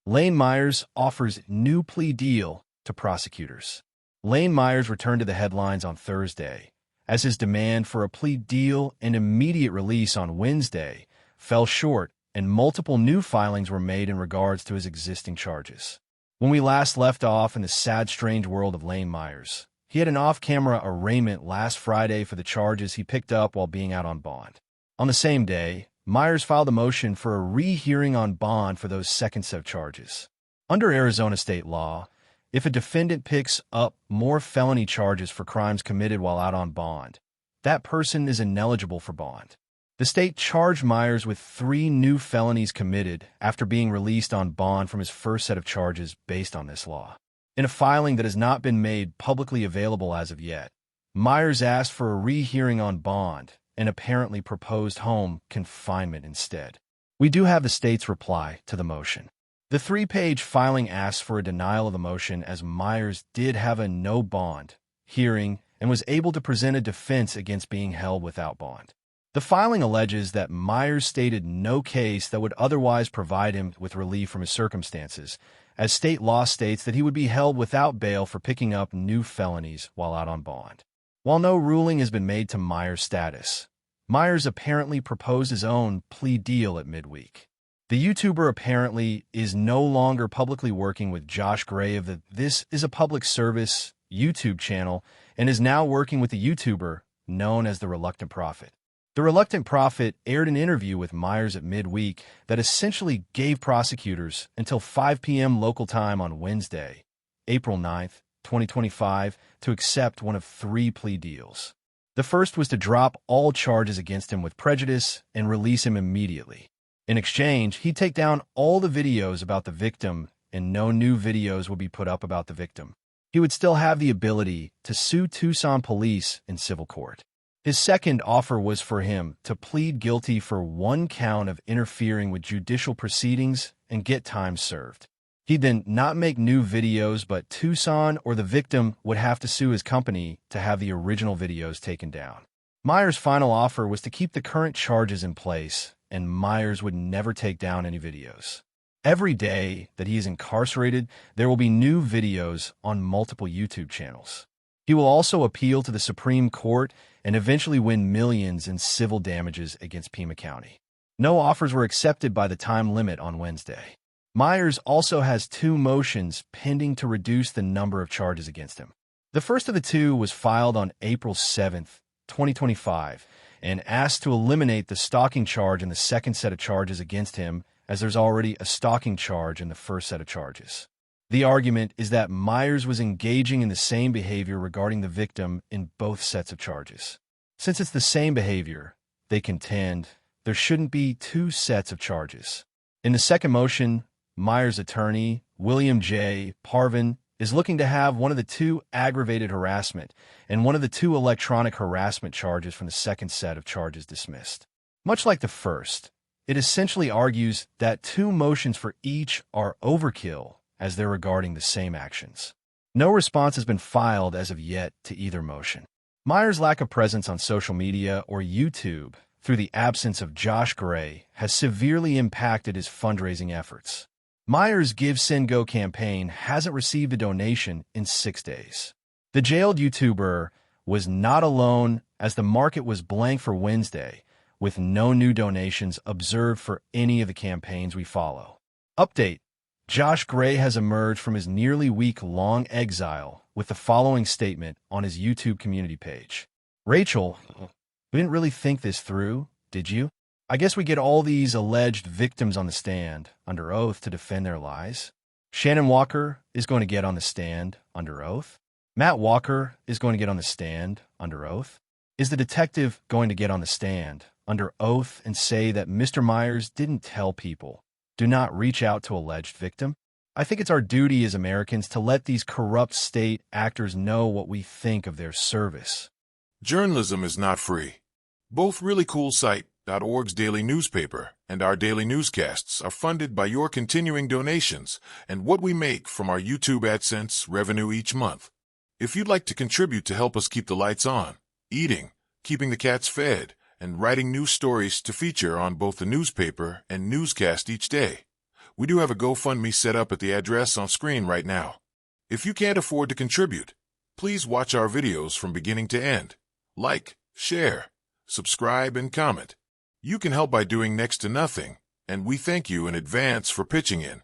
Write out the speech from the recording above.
Lane Myers offers new plea deal to prosecutors. Lane Myers returned to the headlines on Thursday, as his demand for a plea deal and immediate release on Wednesday fell short, and multiple new filings were made in regards to his existing charges. When we last left off in the sad, strange world of Lane Myers, he had an off-camera arraignment last Friday for the charges he picked up while being out on bond. On the same day, Myers filed a motion for a rehearing on bond for those second set of charges. Under Arizona state law, if a defendant picks up more felony charges for crimes committed while out on bond, that person is ineligible for bond. The state charged Myers with 3 new felonies committed after being released on bond from his first set of charges based on this law. In a filing that has not been made publicly available as of yet, Myers asked for a rehearing on bond and apparently proposed home confinement instead. We do have the state's reply to the motion. The 3-page filing asks for a denial of the motion, as Myers did have a no bond hearing and was able to present a defense against being held without bond. The filing alleges that Myers stated no case that would otherwise provide him with relief from his circumstances, as state law states that he would be held without bail for picking up new felonies while out on bond. While no ruling has been made to Myers' status, Myers apparently proposed his own plea deal at midweek. The YouTuber apparently is no longer publicly working with Josh Gray of the This Is a Public Service YouTube channel and is now working with the YouTuber known as The Reluctant Prophet. The Reluctant Prophet aired an interview with Myers at midweek that essentially gave prosecutors until 5 p.m. local time on Wednesday, April 9th, 2025, to accept one of 3 plea deals. The first was to drop all charges against him with prejudice and release him immediately. In exchange, he'd take down all the videos about the victim and no new videos would be put up about the victim. He would still have the ability to sue Tucson police in civil court. His second offer was for him to plead guilty for 1 count of interfering with judicial proceedings and get time served. He'd then not make new videos, but Tucson or the victim would have to sue his company to have the original videos taken down. Myers' final offer was to keep the current charges in place, and Myers would never take down any videos. Every day that he is incarcerated, there will be new videos on multiple YouTube channels. He will also appeal to the Supreme Court and eventually win millions in civil damages against Pima County. No offers were accepted by the time limit on Wednesday. Myers also has 2 motions pending to reduce the number of charges against him. The first of the 2 was filed on April 7th, 2025, and asked to eliminate the stalking charge in the second set of charges against him, as there's already a stalking charge in the first set of charges. The argument is that Myers was engaging in the same behavior regarding the victim in both sets of charges. Since it's the same behavior, they contend there shouldn't be 2 sets of charges. In the second motion, Myers' attorney, William J. Parvin, is looking to have one of the 2 aggravated harassment and one of the 2 electronic harassment charges from the second set of charges dismissed. Much like the first, it essentially argues that 2 motions for each are overkill, as they're regarding the same actions. No response has been filed as of yet to either motion. Myers' lack of presence on social media or YouTube through the absence of Josh Gray has severely impacted his fundraising efforts. Myers' Give Send Go campaign hasn't received a donation in 6 days. The jailed YouTuber was not alone, as the market was blank for Wednesday, with no new donations observed for any of the campaigns we follow. Update: Josh Gray has emerged from his nearly week-long exile with the following statement on his YouTube community page. Rachel, we didn't really think this through, did you? I guess we get all these alleged victims on the stand under oath to defend their lies. Shannon Walker is going to get on the stand under oath. Matt Walker is going to get on the stand under oath. Is the detective going to get on the stand under oath and say that Mr. Myers didn't tell people, do not reach out to alleged victim? I think it's our duty as Americans to let these corrupt state actors know what we think of their service. Journalism is not free. Both ReallyCoolSite.org's daily newspaper and our daily newscasts are funded by your continuing donations and what we make from our YouTube AdSense revenue each month. If you'd like to contribute to help us keep the lights on, eating, keeping the cats fed, and writing new stories to feature on both the newspaper and newscast each day, We do have a GoFundMe set up at the address on screen right now. If you can't afford to contribute, please watch our videos from beginning to end. Like, share, subscribe, and comment. You can help by doing next to nothing, and we thank you in advance for pitching in.